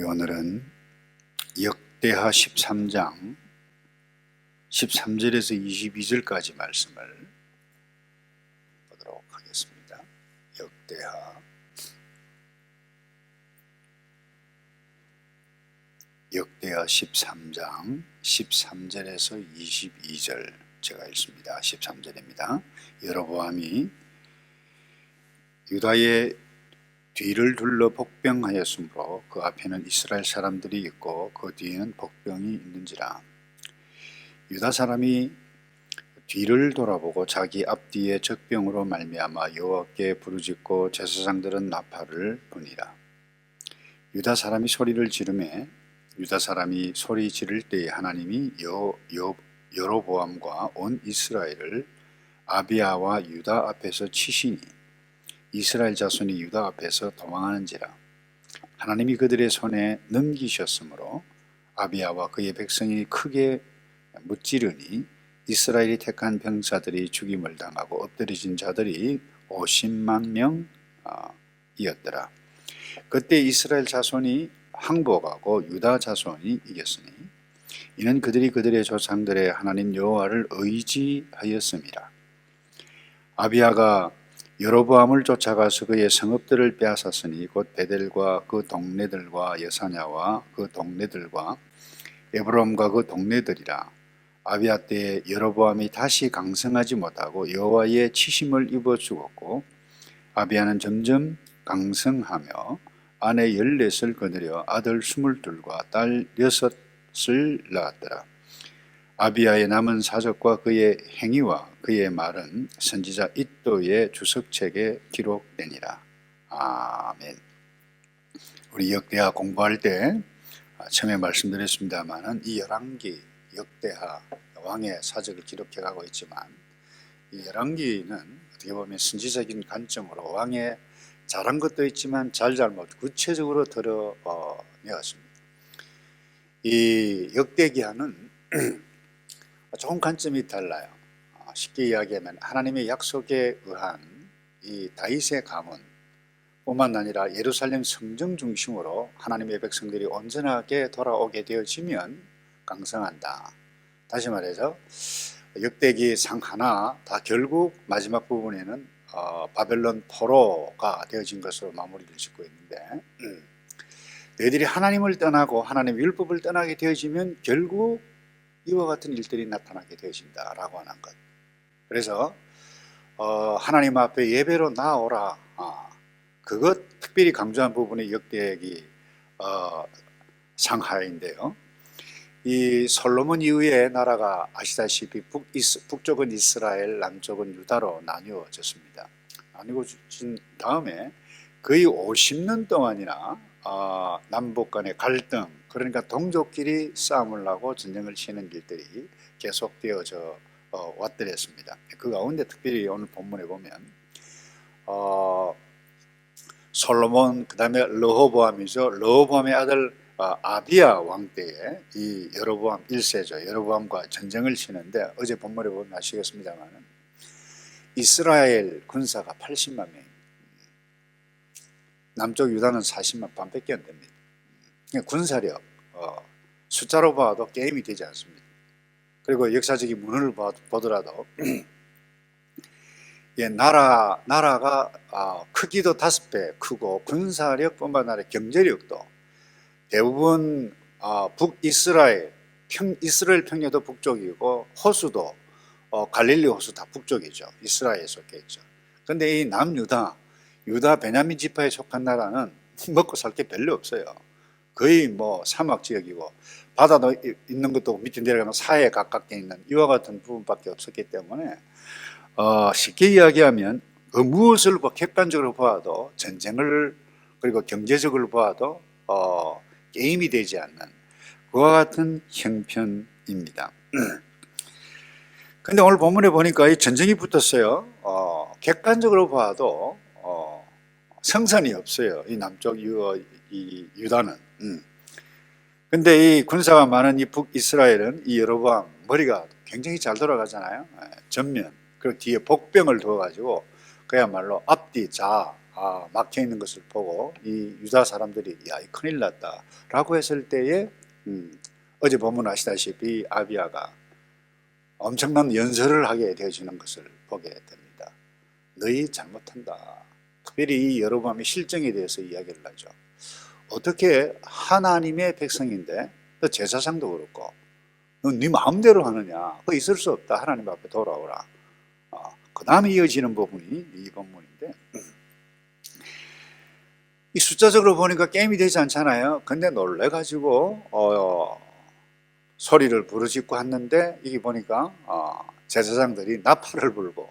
우리 오늘은 역대하 13장 13절에서 22절까지 말씀을 보도록 하겠습니다. 역대하 13장 13절에서 22절 제가 읽습니다. 13절입니다. 여로보암이 유다의 뒤를 둘러 복병하였으므로 그 앞에는 이스라엘 사람들이 있고 그 뒤에는 복병이 있는지라. 유다 사람이 뒤를 돌아보고 자기 앞뒤에 적병으로 말미암아 여호와께 부르짖고 제사장들은 나팔을 부니라. 유다 사람이 소리를 지르매 유다 사람이 소리 지를 때에 하나님이 여로보암과 온 이스라엘을 아비야와 유다 앞에서 치시니 이스라엘 자손이 유다 앞에서 도망하는지라. 하나님이 그들의 손에 넘기셨으므로 아비야와 그의 백성이 크게 무찌르니 이스라엘이 택한 병사들이 죽임을 당하고 엎드려진 자들이 50만 명이었더라. 그때 이스라엘 자손이 항복하고 유다 자손이 이겼으니 이는 그들이 그들의 조상들의 하나님 여호와를 의지하였음이라. 아비야가 여로보암을 쫓아가서 그의 성읍들을 빼앗았으니 곧 베델과 그 동네들과 여사냐와 그 동네들과 에브롬과 그 동네들이라. 아비야 때에 여로보암이 다시 강성하지 못하고 여호와의 치심을 입어 죽었고 아비야는 점점 강성하며 아내 14을 거느려 아들 22과 딸 6을 낳았더라. 아비야의 남은 사적과 그의 행위와 그의 말은 선지자 iddo의 주석책에 기록되니라. 아멘. 우리 역대하 공부할 때 처음에 말씀드렸습니다마는 이 열왕기 역대하 왕의 사적을 기록해 가고 있지만 이 열왕기는 어떻게 보면 선지적인 관점으로 왕의 잘한 것도 있지만 잘못 구체적으로 드러내었습니다. 이 역대기하는 좋은 관점이 달라요. 쉽게 이야기하면 하나님의 약속에 의한 이 다윗의 가문 뿐만 아니라 예루살렘 성전 중심으로 하나님의 백성들이 온전하게 돌아오게 되어지면 강성한다. 다시 말해서 역대기 상 하나 다 결국 마지막 부분에는 바벨론 포로가 되어진 것으로 마무리를 짓고 있는데 너희들이 하나님을 떠나고 하나님의 율법을 떠나게 되어지면 결국 이와 같은 일들이 나타나게 되어진다라고 하는 것. 그래서 하나님 앞에 예배로 나오라. 그것 특별히 강조한 부분이 역대기 상하인데요. 이 솔로몬 이후에 나라가 아시다시피 북쪽은 이스라엘, 남쪽은 유다로 나뉘어졌습니다. 나뉘어진 다음에 거의 50년 동안이나 남북 간의 갈등, 그러니까 동족끼리 싸움을 하고 전쟁을 치는 일들이 계속되어져 왔더랬습니다. 그 가운데 특별히 오늘 본문에 보면 솔로몬, 그 다음에 르호보암이죠. 르호보암의 아들 아비야 왕 때에 이 여로보암 1세죠. 여로보암과 전쟁을 치는데 어제 본문에 보면 아시겠습니다만 이스라엘 군사가 80만 명, 남쪽 유다는 40만 반밖에 안 됩니다. 군사력, 숫자로 봐도 게임이 되지 않습니다. 그리고 역사적인 문헌을 보더라도 나라가 크기도 5배 크고 군사력뿐만 아니라 경제력도 대부분 북이스라엘, 이스라엘 평야도 북쪽이고 호수도 갈릴리 호수 다 북쪽이죠. 이스라엘에 속해 있죠. 그런데 이 남유다, 유다 베냐민 지파에 속한 나라는 먹고 살 게 별로 없어요. 거의 뭐 사막 지역이고 바다도 있는 것도 밑에 내려가면 사해에 가깝게 있는 이와 같은 부분밖에 없었기 때문에 쉽게 이야기하면 그 무엇을 객관적으로 보아도 전쟁을 그리고 경제적으로 보아도 게임이 되지 않는 그와 같은 형편입니다. 근데 오늘 본문에 보니까 이 전쟁이 붙었어요. 객관적으로 봐도 성산이 없어요. 이 남쪽 이 유다는. 근데 이 군사가 많은 이 북이스라엘은 이 여로보암 머리가 굉장히 잘 돌아가잖아요. 전면 그리고 뒤에 복병을 두어가지고 그야말로 앞뒤 막혀 있는 것을 보고 이 유다 사람들이 야, 이 큰일 났다라고 했을 때에 어제 본문 아시다시피 아비야가 엄청난 연설을 하게 되어지는 것을 보게 됩니다. 너희 잘못한다. 특별히 이 여로보암의 실정에 대해서 이야기를 하죠. 어떻게 하나님의 백성인데 또 제사장도 그렇고 너 네 마음대로 하느냐? 그거 있을 수 없다. 하나님 앞에 돌아오라. 그 다음에 이어지는 부분이 이 본문인데 이 숫자적으로 보니까 게임이 되지 않잖아요. 근데 놀래가지고 소리를 부르짖고 했는데 이게 보니까 제사장들이 나팔을 불고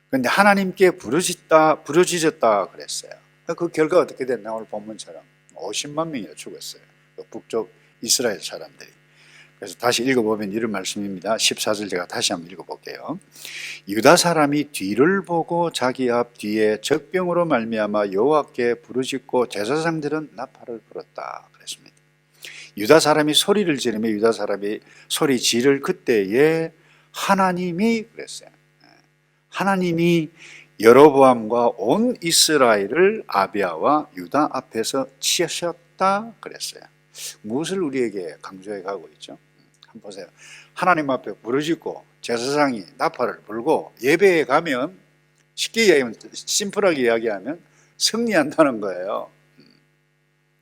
근데 하나님께 부르짖었다 그랬어요. 그 결과 어떻게 됐나 오늘 본문처럼 50만 명이나 죽었어요. 북쪽 이스라엘 사람들이. 그래서 다시 읽어보면 이런 말씀입니다. 14절 제가 다시 한번 읽어볼게요. 유다 사람이 뒤를 보고 자기 앞 뒤에 적병으로 말미암아 여호와께 부르짖고 제사장들은 나팔을 불었다 그랬습니다. 유다 사람이 소리를 지르며 유다 사람이 소리 지를 그때에 하나님이 그랬어요. 하나님이 여로보암과 온 이스라엘을 아비야와 유다 앞에서 치셨다 그랬어요. 무엇을 우리에게 강조해 가고 있죠? 한번 보세요. 하나님 앞에 부르짖고 제사장이 나팔을 불고 예배에 가면 쉽게 이야기하면 심플하게 이야기하면 승리한다는 거예요.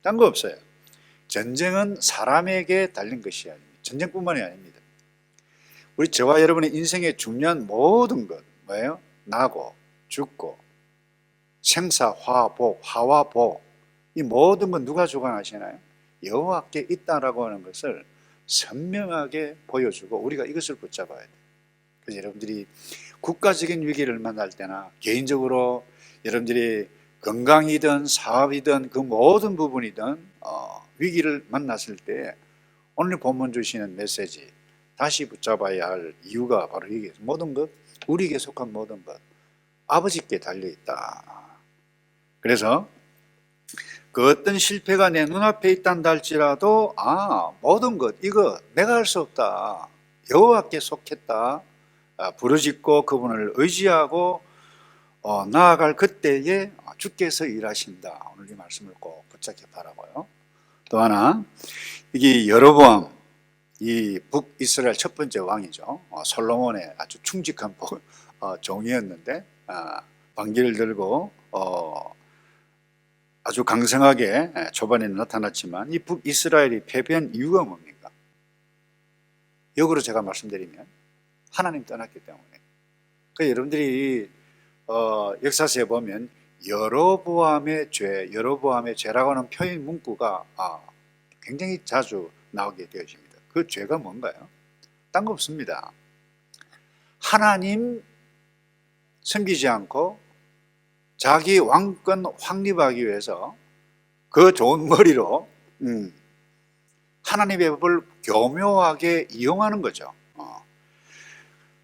딴 거 없어요. 전쟁은 사람에게 달린 것이 아닙니다. 전쟁뿐만이 아닙니다. 우리 저와 여러분의 인생에 중요한 모든 것 뭐예요? 나고 죽고 생사 화복 화와 복 이 모든 건 누가 주관하시나요? 여호와께 있다라고 하는 것을 선명하게 보여주고 우리가 이것을 붙잡아야 돼요. 그래서 여러분들이 국가적인 위기를 만날 때나 개인적으로 여러분들이 건강이든 사업이든 그 모든 부분이든 위기를 만났을 때 오늘 본문 주시는 메시지 다시 붙잡아야 할 이유가 바로 이게 모든 것 우리에게 속한 모든 것 아버지께 달려있다. 그래서 그 어떤 실패가 내 눈앞에 있단다 할지라도 모든 것 이거 내가 할 수 없다. 여호와께 속했다. 부르짖고 그분을 의지하고 나아갈 그때에 주께서 일하신다. 오늘 이 말씀을 꼭 붙잡기 바라고요. 또 하나 이게 여로보암 이 북이스라엘 첫 번째 왕이죠. 솔로몬의 아주 충직한 종이었는데 반기를 들고 아주 강성하게 초반에는 나타났지만 이 북이스라엘이 패배한 이유가 뭡니까? 역으로 제가 말씀드리면 하나님 떠났기 때문에. 그러니까 여러분들이 역사서에 보면 여로보암의 죄라고 하는 표현 문구가 굉장히 자주 나오게 되어집니다. 그 죄가 뭔가요? 딴 거 없습니다. 하나님 섬기지 않고 자기 왕권 확립하기 위해서 그 좋은 머리로 하나님의 법을 교묘하게 이용하는 거죠.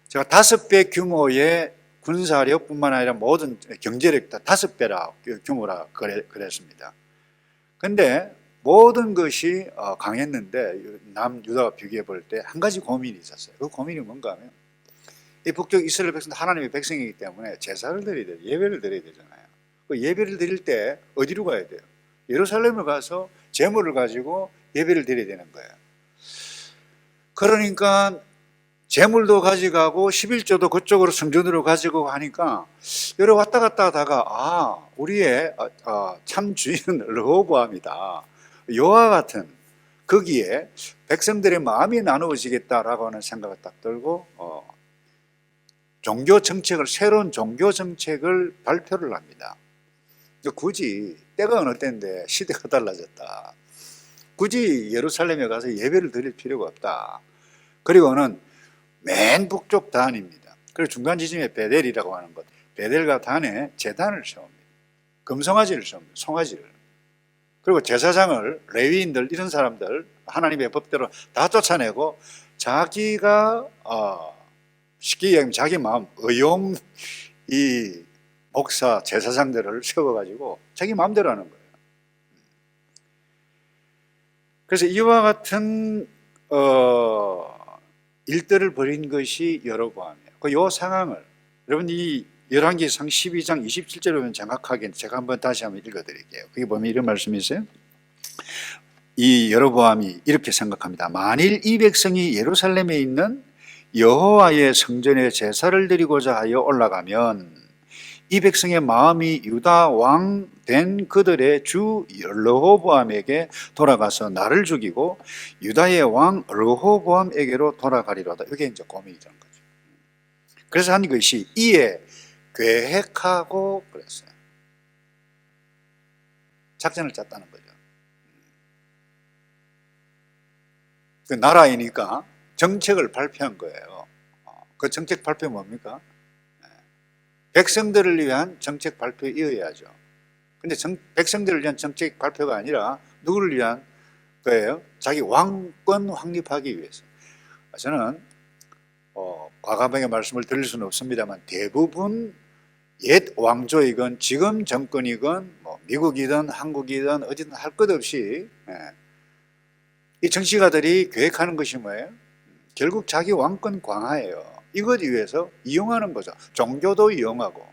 제가 5배 규모의 군사력뿐만 아니라 모든 경제력 다 5배라 규모라 그랬습니다. 근데 모든 것이 강했는데 남유다와 비교해 볼 때 한 가지 고민이 있었어요. 그 고민이 뭔가 하면 이 북쪽 이스라엘 백성도 하나님의 백성이기 때문에 제사를 드려야 돼요. 예배를 드려야 되잖아요. 그 예배를 드릴 때 어디로 가야 돼요? 예루살렘을 가서 제물을 가지고 예배를 드려야 되는 거예요. 그러니까 제물도 가져가고 11조도 그쪽으로 성전으로 가지고 가니까 여러 왔다 갔다 하다가 우리의 참 주인은 르호보암이다. 여호와 같은 거기에 백성들의 마음이 나누어지겠다라고 하는 생각을 딱 들고 새로운 종교 정책을 발표를 합니다. 굳이 때가 어느 때인데 시대가 달라졌다. 굳이 예루살렘에 가서 예배를 드릴 필요가 없다. 그리고는 맨 북쪽 단입니다. 그리고 중간 지점에 베델이라고 하는 것. 베델과 단에 제단을 세웁니다. 금송아지를 세웁니다. 송아지를. 그리고 제사장을 레위인들 이런 사람들 하나님의 법대로 다 쫓아내고 자기가 쉽게 얘기하면 자기 마음 의용 이 목사 제사장들을 세워가지고 자기 마음대로 하는 거예요. 그래서 이와 같은 일들을 벌인 것이 여로보암이에요. 요 상황을 여러분 이 열왕기상 12장 27절에 보면 정확하게 제가 다시 한번 읽어드릴게요. 거기 보면 이런 말씀이 있어요. 이 여로보암이 이렇게 생각합니다. 만일 이 백성이 예루살렘에 있는 여호와의 성전에 제사를 드리고자 하여 올라가면 이 백성의 마음이 유다 왕 된 그들의 주 르호보암에게 돌아가서 나를 죽이고 유다의 왕 르호보암에게로 돌아가리로다. 이게 이제 고민이 되는 거죠. 그래서 한 것이 이에 계획하고 그랬어요. 작전을 짰다는 거죠. 그 나라이니까 정책을 발표한 거예요. 그 정책 발표 뭡니까? 백성들을 위한 정책 발표에 이어야죠. 근데 백성들을 위한 정책 발표가 아니라 누구를 위한 거예요? 자기 왕권 확립하기 위해서. 저는 과감하게 말씀을 드릴 수는 없습니다만 대부분 옛 왕조이건 지금 정권이건 뭐 미국이든 한국이든 어디든 할 것 없이 이 정치가들이 계획하는 것이 뭐예요? 결국 자기 왕권 강화예요. 이것 위해서 이용하는 거죠. 종교도 이용하고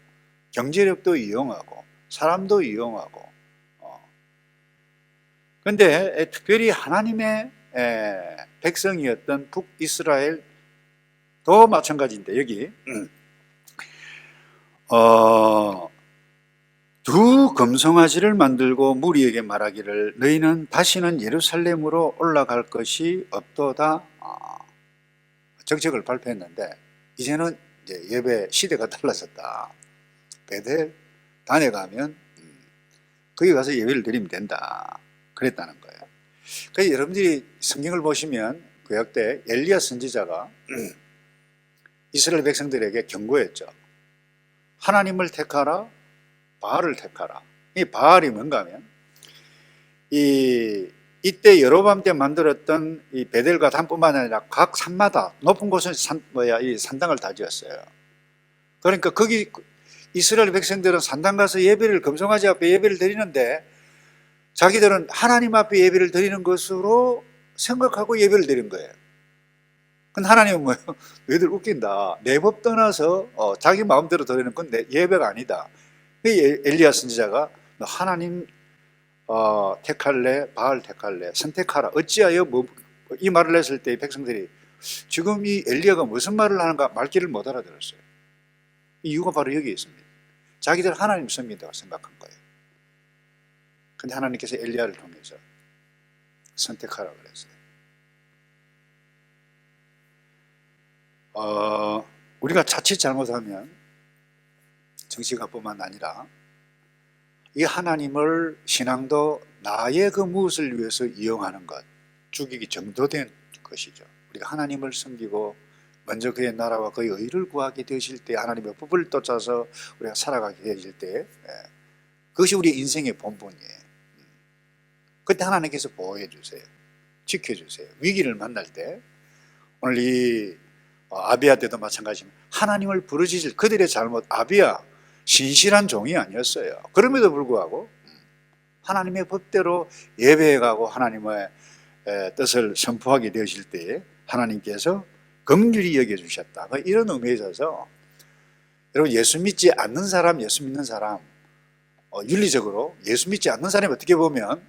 경제력도 이용하고 사람도 이용하고. 그런데 특별히 하나님의 백성이었던 북이스라엘도 마찬가지인데 여기 두 금송아지를 만들고 무리에게 말하기를 너희는 다시는 예루살렘으로 올라갈 것이 없도다. 정책을 발표했는데 이제는 이제 예배 시대가 달라졌다. 베델 단에 가면 거기 가서 예배를 드리면 된다. 그랬다는 거예요. 그래서 여러분들이 성경을 보시면 구약 때 엘리야 선지자가 이스라엘 백성들에게 경고했죠. 하나님을 택하라, 바알을 택하라. 이 바알이 뭔가 하면 이때 여로보암 때 만들었던 이 베델과 단뿐만 아니라 각 산마다 높은 곳은 이 산당을 다 지었어요. 그러니까 거기 이스라엘 백성들은 산당 가서 예배를 금송아지 앞에 예배를 드리는데 자기들은 하나님 앞에 예배를 드리는 것으로 생각하고 예배를 드린 거예요. 근데 하나님은 뭐예요? 너희들 웃긴다. 내 법 떠나서 자기 마음대로 드리는 건 내 예배가 아니다. 엘리야 선지자가 너 하나님 택할래? 바알 택할래? 선택하라. 어찌하여 이 말을 했을 때 백성들이 지금 이 엘리야가 무슨 말을 하는가 말귀를 못 알아들었어요. 이유가 바로 여기 있습니다. 자기들 하나님 섬긴다고 생각한 거예요. 근데 하나님께서 엘리야를 통해서 선택하라고 그랬어요. 우리가 자칫 잘못하면 정치가뿐만 아니라 이 하나님을 신앙도 나의 그 무엇을 위해서 이용하는 것, 죽이기 정도된 것이죠. 우리가 하나님을 섬기고 먼저 그의 나라와 그의 의를 구하게 되실 때 하나님의 법을 쫓아서 우리가 살아가게 되실 때 그것이 우리 인생의 본분이에요. 그때 하나님께서 보호해 주세요. 지켜주세요. 위기를 만날 때 오늘 이 아비야 때도 마찬가지입니다. 하나님을 부르짖을 그들의 잘못, 아비야 신실한 종이 아니었어요. 그럼에도 불구하고 하나님의 법대로 예배해가고 하나님의 뜻을 선포하게 되실 때 하나님께서 긍휼히 여겨주셨다. 이런 의미에 있어서 여러분 예수 믿지 않는 사람, 예수 믿는 사람 윤리적으로 예수 믿지 않는 사람이 어떻게 보면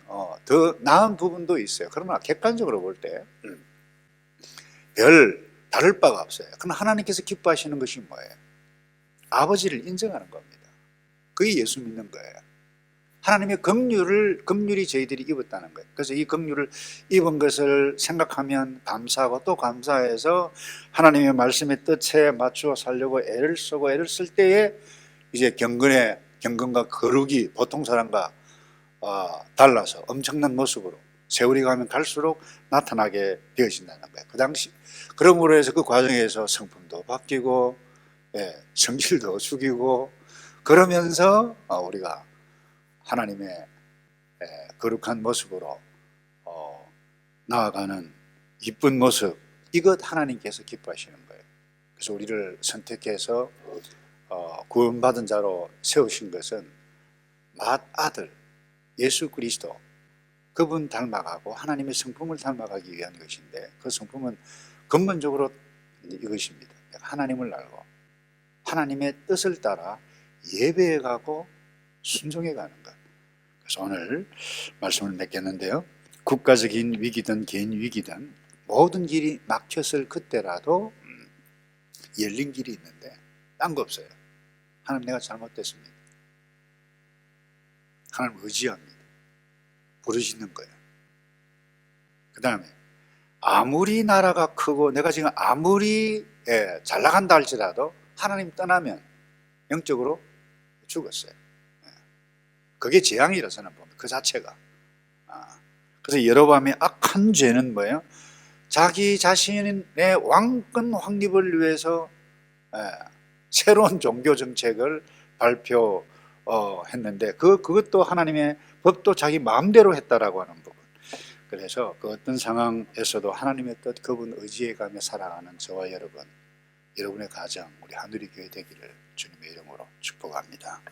더 나은 부분도 있어요. 그러나 객관적으로 볼 때 별 다를 바가 없어요. 그럼 하나님께서 기뻐하시는 것이 뭐예요? 아버지를 인정하는 겁니다. 그게 예수 믿는 거예요. 하나님의 긍휼이 저희들이 입었다는 거예요. 그래서 이 긍휼을 입은 것을 생각하면 감사하고 또 감사해서 하나님의 말씀의 뜻에 맞추어 살려고 애를 쓰고 애를 쓸 때에 이제 경건과 거룩이 보통 사람과 달라서 엄청난 모습으로 세월이 가면 갈수록 나타나게 되어진다는 거예요. 그 당시 그러므로 해서 그 과정에서 성품도 바뀌고 성질도 죽이고 그러면서 우리가 하나님의 거룩한 모습으로 나아가는 이쁜 모습, 이것 하나님께서 기뻐하시는 거예요. 그래서 우리를 선택해서 구원받은 자로 세우신 것은 맏아들 예수 그리스도 그분 닮아가고 하나님의 성품을 닮아가기 위한 것인데 그 성품은 근본적으로 이것입니다. 하나님을 알고 하나님의 뜻을 따라 예배해 가고 순종해 가는 것. 그래서 오늘 말씀을 맺겠는데요. 국가적인 위기든 개인 위기든 모든 길이 막혔을 그때라도 열린 길이 있는데 딴 거 없어요. 하나님, 내가 잘못됐습니다. 하나님 의지합니다. 부르시는 거예요. 그 다음에 아무리 나라가 크고 내가 지금 아무리 잘 나간다 할지라도 하나님 떠나면 영적으로 죽었어요. 그게 재앙이라 저는 봅니다. 그 자체가. 그래서 여로보암의 악한 죄는 뭐예요? 자기 자신의 왕권 확립을 위해서 새로운 종교 정책을 발표했는데 그것도 하나님의 법도 자기 마음대로 했다라고 하는 부분. 그래서 그 어떤 상황에서도 하나님의 뜻, 그분 의지해가며 살아가는 저와 여러분의 가정, 우리 하누리 교회 되기를 주님의 이름으로 축복합니다.